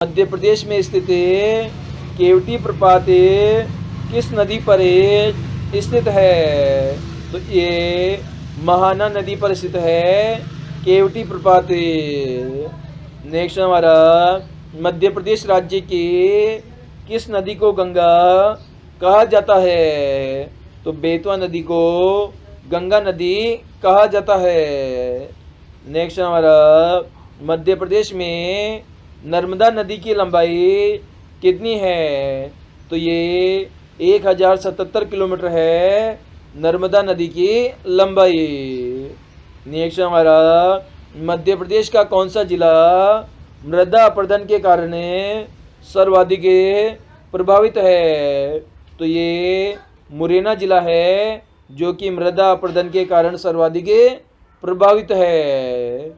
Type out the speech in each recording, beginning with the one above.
मध्य प्रदेश में स्थित केवटी प्रपात किस नदी पर स्थित है? तो ये महाना नदी पर स्थित है केवटी प्रपात। नेक्स्ट हमारा, मध्य प्रदेश राज्य की किस नदी को गंगा कहा जाता है? तो बेतवा नदी को गंगा नदी कहा जाता है। नेक्स्ट हमारा, मध्य प्रदेश में नर्मदा नदी की लंबाई कितनी है? तो ये 1077 किलोमीटर है नर्मदा नदी की लंबाई। नेक्स्ट हमारा, मध्य प्रदेश का कौन सा जिला मृदा अपरदन के कारण सर्वाधिक प्रभावित है? तो ये मुरैना जिला है जो कि मृदा अपरदन के कारण सर्वाधिक प्रभावित है।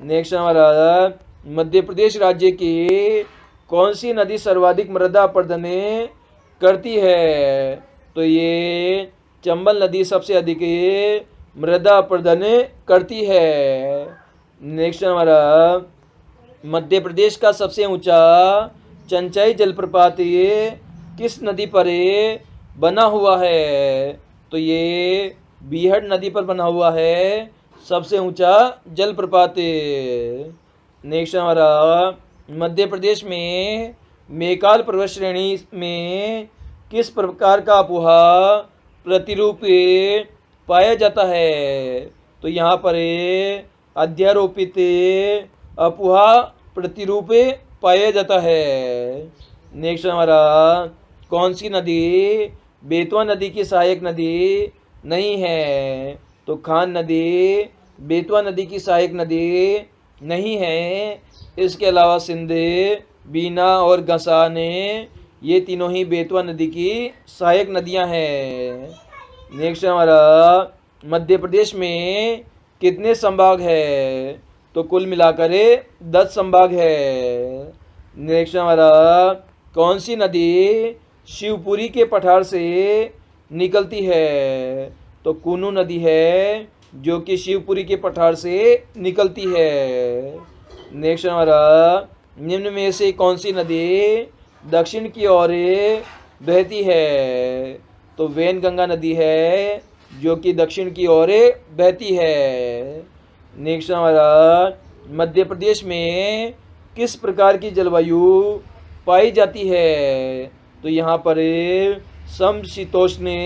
नेक्स्ट हमारा, मध्य प्रदेश राज्य की कौन सी नदी सर्वाधिक मृदा अपरदन करती है? तो ये चंबल नदी सबसे अधिक मृदा अपरदन करती है। नेक्स्ट हमारा, मध्य प्रदेश का सबसे ऊंचा चंचाई जलप्रपात किस नदी पर बना हुआ है? तो ये बीहड़ नदी पर बना हुआ है सबसे ऊंचा जलप्रपात। नेक्स्ट हमारा, मध्य प्रदेश में मेकाल पर्वत श्रेणी में किस प्रकार का अपोहा प्रतिरूप पाया जाता है? तो यहाँ पर अध्यारोपित अपोहा प्रतिरूप पाया जाता है। नेक्स्ट हमारा, कौन सी नदी बेतवा नदी की सहायक नदी नहीं है? तो खान नदी बेतवा नदी की सहायक नदी नहीं है। इसके अलावा सिंध, बीना और गसान ये तीनों ही बेतवा नदी की सहायक नदियां हैं। नेक्स्ट हमारा, मध्य प्रदेश में कितने संभाग है? तो कुल मिलाकर 10 संभाग है। नेक्स्ट हमारा, कौन सी नदी शिवपुरी के पठार से निकलती है? तो कूनू नदी है जो कि शिवपुरी के पठार से निकलती है। नेक्स्ट हमारा, निम्न में से कौन सी नदी दक्षिण की ओर बहती है? तो वैनगंगा नदी है जो कि दक्षिण की ओर बहती है। नेक्स्ट हमारा, मध्य प्रदेश में किस प्रकार की जलवायु पाई जाती है? तो यहाँ पर समशीतोष्ण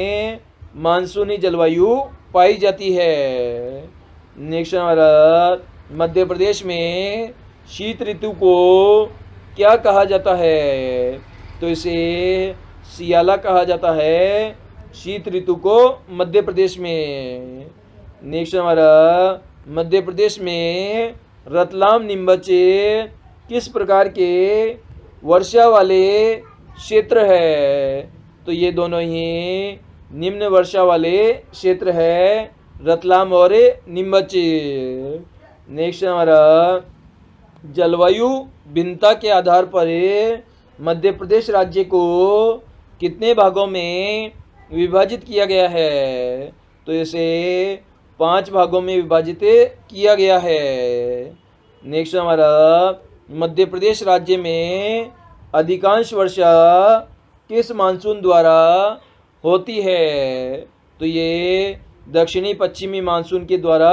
मानसूनी जलवायु पाई जाती है। नेक्स्ट हमारा, मध्य प्रदेश में शीत ऋतु को क्या कहा जाता है? तो इसे सियाला कहा जाता है शीत ऋतु को मध्य प्रदेश में। नेक्स्ट हमारा, मध्य प्रदेश में रतलाम नीमच किस प्रकार के वर्षा वाले क्षेत्र है? तो ये दोनों ही निम्न वर्षा वाले क्षेत्र है, रतलाम और नीमच। नेक्स्ट हमारा, जलवायु भिन्नता के आधार पर मध्य प्रदेश राज्य को कितने भागों में विभाजित किया गया है? तो इसे 5 भागों में विभाजित किया गया है। नेक्स्ट हमारा, मध्य प्रदेश राज्य में अधिकांश वर्षा किस मानसून द्वारा होती है? तो ये दक्षिणी पश्चिमी मानसून के द्वारा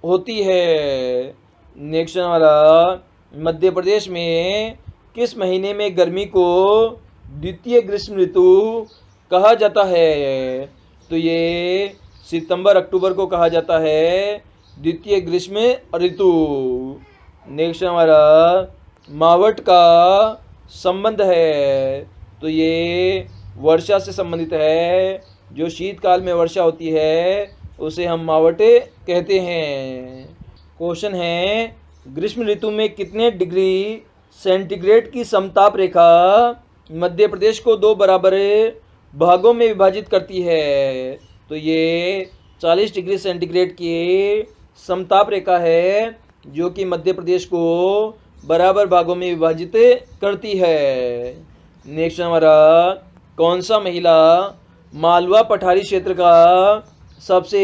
होती है। नेक्स्ट हमारा, मध्य प्रदेश में किस महीने में गर्मी को द्वितीय ग्रीष्म ऋतु कहा जाता है? तो ये सितंबर अक्टूबर को कहा जाता है द्वितीय ग्रीष्म ऋतु। नेक्स्ट हमारा, मावट का संबंध है। तो ये वर्षा से संबंधित है। जो शीतकाल में वर्षा होती है उसे हम मावट कहते हैं। क्वेश्चन है, ग्रीष्म ऋतु में कितने डिग्री सेंटीग्रेड की समताप रेखा मध्य प्रदेश को 2 बराबर भागों में विभाजित करती है? तो ये 40 डिग्री सेंटीग्रेड की समताप रेखा है जो कि मध्य प्रदेश को बराबर भागों में विभाजित करती है। नेक्स्ट हमारा, कौन सा महीना मालवा पठारी क्षेत्र का सबसे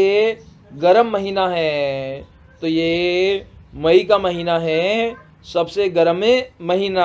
गर्म महीना है? तो ये मई का महीना है सबसे गर्म महीना।